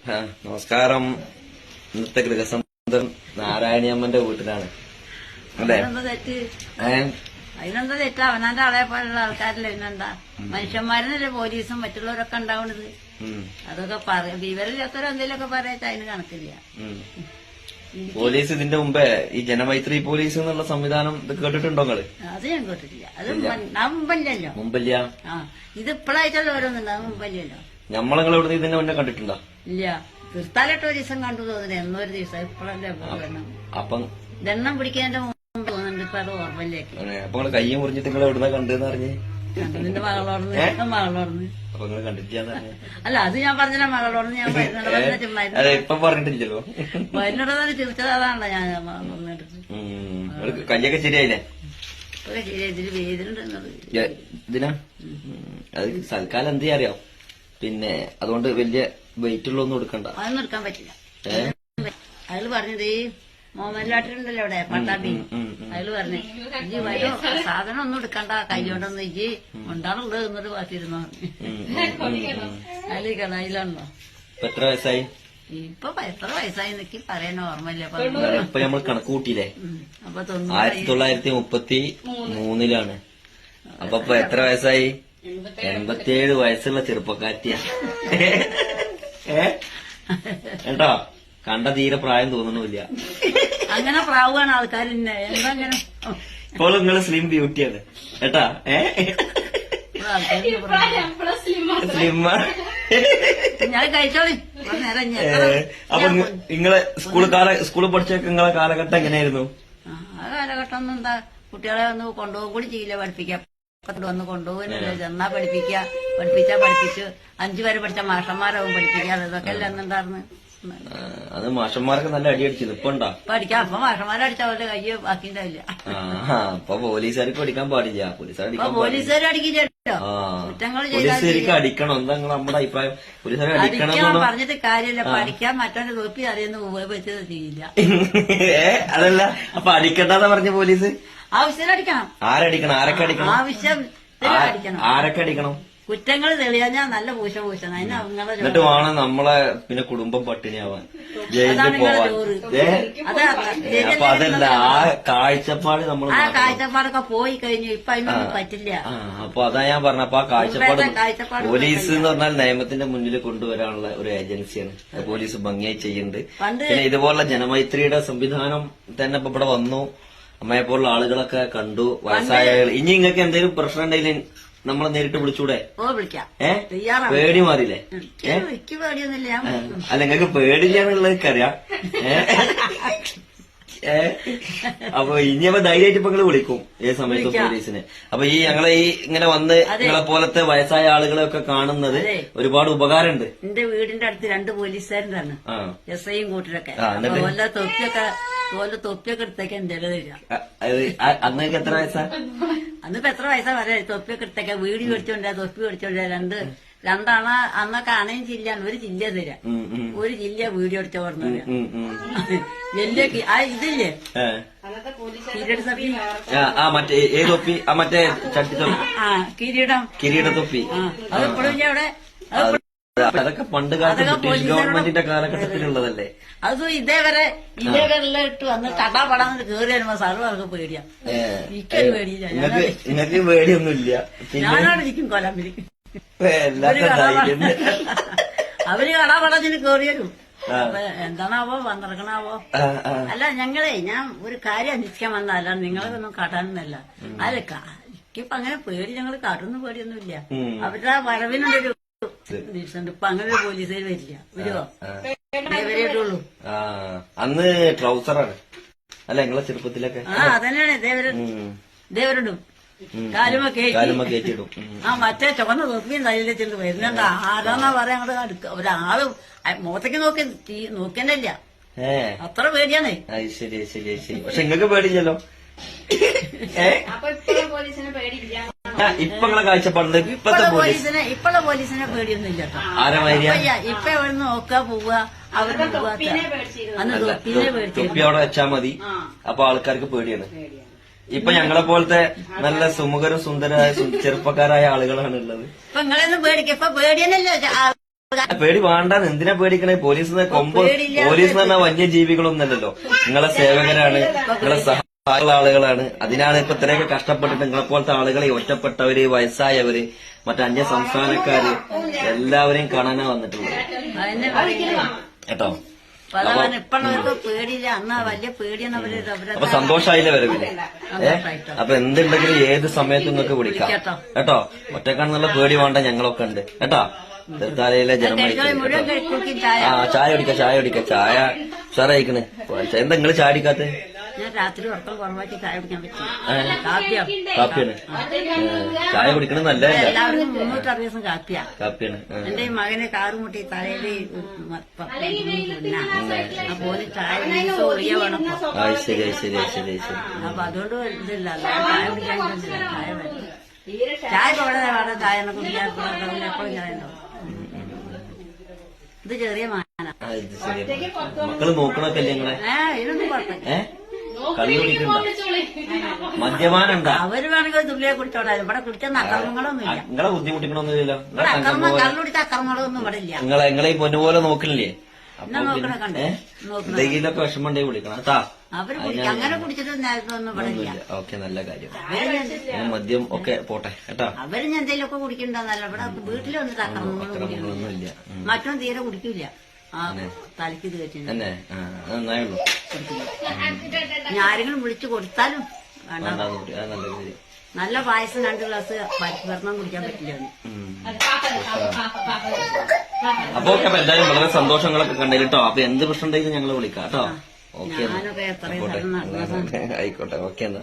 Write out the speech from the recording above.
നമസ്കാരം. ഇന്നത്തെ ഗൃഹസന്ദർശനം നാരായണിയമ്മന്റെ വീട്ടിലാണ് അല്ലേ? അതിനെന്താ തെറ്റാ? അവനാന്റെ ആളെ പോലുള്ള ആൾക്കാരില്ല. പിന്നെന്താ മനുഷ്യന്മാരനല്ലേ പോലീസും മറ്റുള്ളവരൊക്കെ ഉണ്ടാവണത്. അതൊക്കെ വിവരമില്ലാത്തവരോ എന്തെങ്കിലുമൊക്കെ പറയാച്ചാ അതിന് കണക്കില്ല. പോലീസ് ഇതിന്റെ മുമ്പേ ഈ ജനമൈത്രി പോലീസ് എന്നുള്ള സംവിധാനം ഇത് കേട്ടിട്ടുണ്ടോ നിങ്ങള്? അത് ഞാൻ കേട്ടിട്ടില്ല. അത് മുമ്പല്ലല്ലോ. മുമ്പല്ല. ഇത് ഇപ്പോഴായിട്ടല്ലോ ഓരോന്നുണ്ട്. അത് മുമ്പല്ലല്ലോ. ഞമ്മളങ്ങൾ ഇവിടുന്ന് ഇതിന്റെ മുന്നേ കണ്ടിട്ടുണ്ടോ? ഇല്ല. തീർത്താലിട്ട് ഒരു ദിവസം കണ്ടു തോന്നുന്നു. എന്നൊരു ദിവസം ഇപ്പോഴല്ലേ അപ്പം ദണ്ണം പിടിക്കാന്റെ മുമ്പ് തോന്നുന്നുണ്ട്. ഇപ്പൊ അത് ഓർമ്മയിലേക്ക്. അപ്പൊ നിങ്ങള് കയ്യും മുറിഞ്ഞിട്ട് നിങ്ങൾ എവിടുന്ന കണ്ടെന്ന് പറഞ്ഞ് നിന്റെ മകളോർന്ന് അപ്പൊ നിങ്ങൾ കണ്ടിട്ടില്ല? അല്ല, അത് ഞാൻ പറഞ്ഞ മകളോർന്ന് ഞാൻ അതെ, ഇപ്പൊ പറഞ്ഞിട്ടില്ലല്ലോ. എന്നോട് തന്നെ ചോദിച്ചത് അതാണല്ലോ ഞാൻ പറഞ്ഞിട്ട്. കയ്യൊക്കെ ശരിയായില്ലേ? ഇതില് വേദനുണ്ടെന്നത് ഇതിനാ അത് സൽക്കാലം എന്ത് അറിയാം. പിന്നെ അതുകൊണ്ട് വലിയ വെയിറ്റ് ഉള്ളൊന്നും എടുക്കണ്ട. അതൊന്നും എടുക്കാൻ പറ്റില്ല. അയാള് പറഞ്ഞത് ഈ മോമല്ലാട്ടിലുണ്ടല്ലോ അവിടെ പട്ടാമ്പി. അയാള് പറഞ്ഞു ഇജ്ജ് വരും സാധനം ഒന്നും എടുക്കണ്ട, കൈകൊണ്ടൊന്നും ഇജ്ജ് ഉണ്ടാറുള്ളത് എന്നൊരു പാത്തിരുന്നു അയാൾ ഈ കടായിലാണല്ലോ. എത്ര വയസ്സായി? ഇപ്പൊ എത്ര വയസ്സായി എന്നൊക്കെ പറയാൻ ഓർമ്മയില്ല. ഇപ്പൊ നമ്മൾ കണക്ക് കൂട്ടിയില്ലേ? അപ്പൊ 1933 അപ്പൊ എത്ര വയസ്സായി? 87 വയസ്സുള്ള ചെറുപ്പക്കാറ്റിയാ. കേട്ടോ, കണ്ട തീരെ പ്രായം തോന്നണില്ല. അങ്ങനെ പ്രാവാണ് ആൾക്കാർ. എന്താ അങ്ങനെ? ഇപ്പോൾ നിങ്ങള് സ്ലിം ബ്യൂട്ടിയാണ് കേട്ടാ. സ്ലിം ഞാൻ കഴിച്ചോളി. അപ്പൊ നിങ്ങളെ സ്കൂളിൽ പഠിച്ചൊക്കെ നിങ്ങളെ കാലഘട്ടം എങ്ങനെയായിരുന്നു? ആ കാലഘട്ടം ഒന്നും എന്താ, കുട്ടികളെ ഒന്ന് കൊണ്ടുപോകും കൂടി ചെയ്യില്ല. പഠിപ്പിക്കാം വന്ന് കൊണ്ടുപോകുന്നില്ല. ചെന്നാ പഠിപ്പിച്ചാ പഠിപ്പിച്ചു. 5 വരെ പഠിച്ച മാഷന്മാരാവും പഠിപ്പിക്കാതെ. ഇതൊക്കെ അല്ല എന്നുണ്ടായിരുന്നു. അത് മാഷന്മാരൊക്കെ നല്ല അടി അടിച്ചത്. ഇപ്പൊ ഉണ്ടോ? പഠിക്കാം. അപ്പൊ മാഷന്മാരടിച്ച അവരുടെ കയ്യ് ബാക്കിണ്ടാവില്ല. അപ്പൊ പോലീസുകാർക്ക് പഠിക്കാൻ പാടില്ല. പോലീസുകാർ അടിക്കില്ലല്ലോ. കുറ്റങ്ങൾ പോലീസുകാർക്ക് അടിക്കണം. എന്താ നമ്മുടെ അഭിപ്രായം? പോലീസുകാർ അടിക്കണം പറഞ്ഞിട്ട് കാര്യമില്ല. പഠിക്കാൻ മറ്റവന്റെ തൊപ്പി അറിയുന്ന വെച്ചത് ചെയ്യില്ല. അതല്ല, അപ്പൊ അടിക്കണ്ടെന്ന് പറഞ്ഞ പോലീസ് ആവശ്യം അടിക്കണം. ആരടിക്കണം? ആരൊക്കെ അടിക്കണം? ആവശ്യം അടിക്കണം. ആരൊക്കെ അടിക്കണം? കുറ്റങ്ങൾ തെളിയാഞ്ഞാ നല്ല പൂശണം. എന്നിട്ട് വേണം നമ്മളെ പിന്നെ കുടുംബം പട്ടിണിയാവാൻ, ജയിലിൽ പോവാൻ. അപ്പൊ അതല്ല, ആ കാഴ്ചപ്പാട് നമ്മൾ ആ കാഴ്ചപ്പാടൊക്കെ പോയി കഴിഞ്ഞു. ഇപ്പൊ അതിനൊന്നും പറ്റില്ല. അപ്പൊ അതാ ഞാൻ പറഞ്ഞ, അപ്പൊ ആ കാഴ്ചപ്പാട് പോലീസ് എന്ന് പറഞ്ഞാൽ നിയമത്തിന്റെ മുന്നിൽ കൊണ്ടുവരാനുള്ള ഒരു ഏജൻസിയാണ്. പോലീസ് ഭംഗിയായി ചെയ്യുന്നുണ്ട്. പിന്നെ ഇതുപോലുള്ള ജനമൈത്രിയുടെ സംവിധാനം തന്നെ ഇപ്പൊ ഇവിടെ വന്നു. അമ്മയെപ്പോലുള്ള ആളുകളൊക്കെ കണ്ടു. വയസ്സായ ഇനി നിങ്ങൾക്ക് എന്തെങ്കിലും പ്രശ്നം ഉണ്ടെങ്കിൽ നമ്മളെ നേരിട്ട് വിളിച്ചൂടെ? പേടി മാറിയില്ലേ? അല്ല, നിങ്ങൾക്ക് പേടില്ലാന്നുള്ളതൊക്കെ അറിയാം. അപ്പൊ ഇനി അപ്പൊ ധൈര്യമായിട്ട് ഇപ്പൊ നിങ്ങള് വിളിക്കും ഏത് സമയത്തും പോലീസിനെ. അപ്പൊ ഈ ഞങ്ങളെ ഈ ഇങ്ങനെ വന്ന് നിങ്ങളെ പോലത്തെ വയസ്സായ ആളുകളെയൊക്കെ കാണുന്നത് ഒരുപാട് ഉപകാരമുണ്ട്. എന്റെ വീടിന്റെ അടുത്ത് 2 പോലീസുകാരുണ്ടാണ്, എസ്ഐയും കൂട്ടരൊക്കെ. തൊപ്പിയൊക്കെ എടുത്തേക്ക് എന്തേലും തരിക. അന്നൊക്കെ എത്ര വയസ്സാ? അന്നിപ്പോ എത്ര വയസ്സാ പറയാ? തൊപ്പിയൊക്കെ എടുത്തേക്ക, വീടി മേടിച്ചോണ്ടാ, തൊപ്പി മേടിച്ചോണ്ടാ. രണ്ടാണ് അന്നൊക്കെ അണയും ജില്ലയാണ്. ഒരു ജില്ല തരാം. ഒരു ജില്ല വീഡിയോ അടിച്ച പറഞ്ഞു. വലിയ ഇതില്ലേ മറ്റേ ഏത് തൊപ്പി? മറ്റേ ചട്ടി തൊപ്പി, കിരീട തൊപ്പി. അതെപ്പോഴും അവിടെ അതൊക്കെ പണ്ട് കാലത്ത് ബ്രിട്ടീഷ് ഗവൺമെന്റിന്റെ കാലഘട്ടത്തിലുള്ളതല്ലേ? അത് ഇതേവരെ ഇട്ട് വന്ന് കടാപടാന്ന് കേറി വരുമ്പോ സർവർക്ക് പേടിയാ. എനിക്കൊരു പേടിയില്ല. നിങ്ങൾക്ക് പേടിയൊന്നുമില്ല. ഞാനോടിരിക്കും കൊലമ്പിരി. അവര് കടാപടത്തിന് കേറി വരും. എന്താണാവോ വന്നിറക്കണാവോ? അല്ല, ഞാൻ ഒരു കാര്യം അന്വേഷിക്കാൻ വന്നതല്ല. നിങ്ങളൊന്നും കാട്ടാനൊന്നല്ല. അല്ല, എനിക്കിപ്പോ അങ്ങനെ പേടി, ഞങ്ങൾ കാട്ടൊന്നും പേടിയൊന്നുമില്ല. അവരുടെ വരവിനുള്ളൊരു ഇപ്പൊ അങ്ങനെ ഒരു പോലീസുകാർ വരില്ല. വരുവോ? വരേട്ടുള്ളൂ. അന്ന് ട്രൗസറാണ് അല്ല നിങ്ങളെ ചെറുപ്പത്തിലൊക്കെ? അതന്നെയാണ്. ദേവരുടും കാലുമ കയറ്റിടും. മറ്റേ ചുവന്ന തൊപ്പിയും തലയിൽ വെച്ചിട്ട് വരുന്നുണ്ട്. ആരാന്നാ പറയാ? ഒരാള് മുഖത്തേക്ക് നോക്കണ്ടല്ല. അത്ര പേടിയാണ്. ശരി ശരി ശരി. പക്ഷെ നിങ്ങൾക്ക് പേടിയില്ലല്ലോ. ഇപ്പൊ കാഴ്ചപ്പാടുണ്ട് ഇപ്പോഴത്തെ പോലീസിനെ പേടിയൊന്നും ഇല്ല. ഇപ്പൊ എവിടെ നോക്കാ പോവുക? അവരുടെ അന്ന് തൊപ്പിനെ തൊപ്പി അവിടെ വെച്ചാ മതി. അപ്പൊ ആൾക്കാർക്ക് പേടിയാണ്. ഇപ്പൊ ഞങ്ങളെ പോലത്തെ നല്ല സുമുഖരും സുന്ദരരായ ചെറുപ്പക്കാരായ ആളുകളാണ് ഉള്ളത്. ഇപ്പൊ നിങ്ങളൊന്നും പേടിക്ക. ഇപ്പൊ പേടിയനല്ലോ പേടി വേണ്ടാന്ന് എന്തിനാ പേടിക്കണേ? പോലീസ് കൊമ്പ് പോലീസ് എന്ന് പറഞ്ഞാൽ വന്യജീവികളൊന്നല്ലല്ലോ. നിങ്ങളെ സേവകരാണ്, നിങ്ങളെ സഹായിക്കുന്ന ആളുകളാണ്. അതിനാണ് ഇപ്പൊ ഇത്രയൊക്കെ കഷ്ടപ്പെട്ടിട്ട് നിങ്ങളെ പോലത്തെ ആളുകളെ, ഒറ്റപ്പെട്ടവര്, വയസ്സായവര്, മറ്റന്യ സംസ്ഥാനക്കാര് എല്ലാവരെയും കാണാനാ വന്നിട്ടുള്ളത് കേട്ടോ. ഇപ്പോഴവർക്ക് പേടിയില്ല, അന്ന് വലിയ പേടിയെന്ന് അപ്പൊ സന്തോഷായില്ലേ വരവില്ലേ? അപ്പൊ എന്തുണ്ടെങ്കിലും ഏത് സമയത്ത് നിങ്ങൾക്ക് വിളിക്കാം കേട്ടോ. ഒറ്റക്കാണെന്നുള്ള പേടി വേണ്ട, ഞങ്ങളൊക്കെ ഉണ്ട് കേട്ടോ. തൃത്താലയിലെ ജനമൈത്രി. ചായ കുടിക്കാം. ചായ ഉഷാറായിക്കണ്. എന്താ നിങ്ങള് ചായ അടിക്കാത്ത? ഞാൻ രാത്രി ഉറക്കം കുറവാക്കി ചായ കുടിക്കാൻ പറ്റും. കാപ്പിയാണ്. ചായ കുടിക്കണത് നല്ലതല്ല. എല്ലാവർക്കും 360 ദിവസം കാപ്പിയാണ്. എന്റെ ഈ മകനെ കാറുമുട്ടി തലയില് പോലെ ചായ ഒഴിയ വേണം. ശരി. അപ്പൊ അതുകൊണ്ട് ഇതില്ല, ചായ കുടിക്കാൻ ചായ വേണം. ചായ വളരെ ചായ കുടിക്കാൻ എപ്പോഴും ചായ ഉണ്ടാവും. ഇത് ചെറിയ മാന. മക്കള് നോക്കണൊക്കെ നിങ്ങളെ? ഇതിനൊന്നും കുഴപ്പമില്ല. കള്ളു കുടിക്കണ്ട, മദ്യപാനുണ്ട? അവര് വേണമെങ്കിൽ തുള്ളിയെ കുടിച്ചോട്ടെ. ഇവിടെ കുടിക്കുന്ന അക്രമങ്ങളൊന്നും ഇല്ല. നിങ്ങളെ ബുദ്ധിമുട്ടിക്കണമൊന്നുമില്ലല്ലോ. കള്ളുടിച്ച അക്രമങ്ങളൊന്നും ഇവിടെ ഇല്ല. നിങ്ങളെ ഈ പൊന്നുപോലെ നോക്കണില്ലേ? നോക്കണ കണ്ടേ, എന്തെങ്കിലൊക്കെ വിഷമണ്ടേ വിളിക്കണം കേട്ടാ. അവര് അങ്ങനെ കുടിച്ചിട്ട് നേരത്തൊന്നും ഇവിടെ ഇല്ല. ഓക്കെ, നല്ല കാര്യം. മദ്യം ഒക്കെ പോട്ടെ കേട്ടാ. അവര് ഞാൻ എന്തെങ്കിലുമൊക്കെ കുടിക്കണ്ടെന്നല്ല, ഇവിടെ വീട്ടിൽ വന്നിട്ട് അക്രമങ്ങളൊന്നും ഇല്ല. മറ്റൊന്നും തീരെ കുടിക്കില്ല. തലയ്ക്ക് ഇത് വെച്ചു തന്നെ നന്നായുള്ളൂ. ആരെങ്കിലും വിളിച്ചു കൊടുത്താലും വേണ്ട. നല്ല കാര്യം. നല്ല പായസം 2 ഗ്ലാസ് പരിവർണം കുടിക്കാൻ പറ്റില്ല. അപ്പൊ എന്തായാലും വളരെ സന്തോഷങ്ങളൊക്കെ കണ്ടിട്ടോ. അപ്പൊ എന്ത് പ്രശ്നം ഉണ്ടെങ്കിലും ഞങ്ങള് വിളിക്കാം കേട്ടോ. ഓക്കെ, ഞാനൊക്കെ എത്രയും ആയിക്കോട്ടെ. ഓക്കെ എന്നാ.